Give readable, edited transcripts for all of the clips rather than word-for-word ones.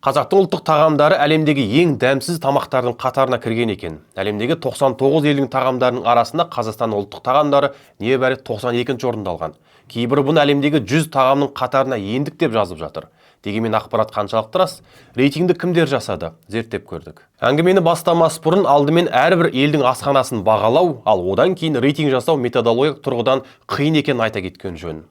Қазақтың ұлттық тағамдары әлемдегі ең дәмсіз тамақтардың қатарына кірген екен. Әлемдегі 99 елдің тағамдарының арасында Қазақстанның ұлттық тағамдары небәрі 92-ші орында алған. Кейбірі бұны әлемдегі 100 тағамның қатарына ендік деп жазып жатыр. Дегенмен ақпарат қаншалықты рас? Рейтингді кімдер жасады? Зерттеп көрдік. Әңгімені бастамас бұрын алдымен әрбір елдің асханасын бағалау, ал одан кейін рейтинг жасау методологиялық тұрғыдан қиын екенін айта кеткен жөн.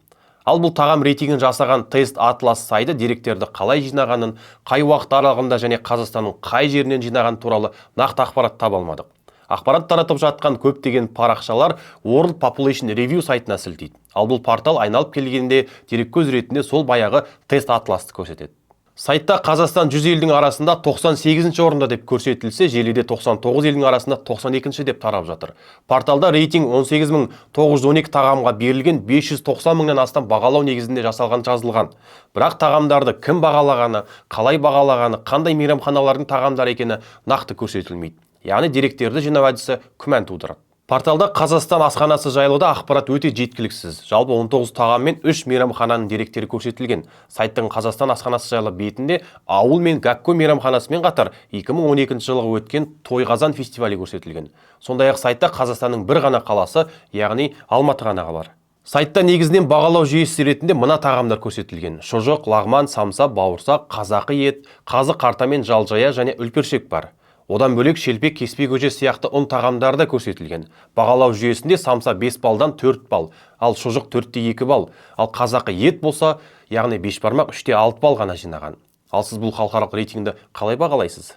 Ал бұл тағам рейтингін жасаған тест атлас сайты деректерді қалай жинағанын, қай уақыт аралығында және Қазақстанның қай жерінен жинаған туралы нақты ақпарат таба алмадық. Ақпарат таратып жатқан көптеген парақшалар World Population Review сайтына сілтейді. Ал бұл портал айналып келгенде дереккөз ретінде сол баяғы тест атласты көрсетеді. Сайтта Қазақстан 100 елдің арасында 98-ші орында деп көрсетілсе, желіде 99 елдің арасында 92-ші деп тарап жатыр. Порталда рейтинг 18.912 тағамға берілген 590 мыңнан астам бағалау негізінде жасалған жазылған. Бірақ тағамдарды кім бағалағаны, қалай бағалағаны, қандай мейрамханалардың тағамдары екені нақты көрсетілмейді. Яғни деректерді жинау әдісі күмән тудырады. Порталда Қазақстан асханасы жайлы ақпарат өте жеткіліксіз. Жалпы 19 тағам мен 3 мейрамхананың деректері көрсетілген. Сайттың Қазақстан асханасы жайлы бетінде ауыл мен Гәкку мейрамханасымен қатар 2012 жылғы өткен Тойғазан фестивалі көрсетілген. Сондай-ақ сайтта Қазақстанның бір ғана қаласы, яғни Алматы ғана бар. Сайтта негізінен бағалау жүйесі ретінде мына тағамдар көрсетілген: шұжық, лағман, самса, бауырсақ, қазақы ет, қазы қарта мен жалжая және үлпершек бар. Одан бөлек шелпек, кеспе көже сияқты ұн тағамдары да көрсетілген. Бағалау жүйесінде самса 5 балдан 4 бал, ал шұжық 4-те 2 бал, ал қазақы ет болса, яғни 5 бармақ 3-те 6 бал ғана жинаған. Ал сіз бұл халықаралық рейтингді қалай бағалайсыз?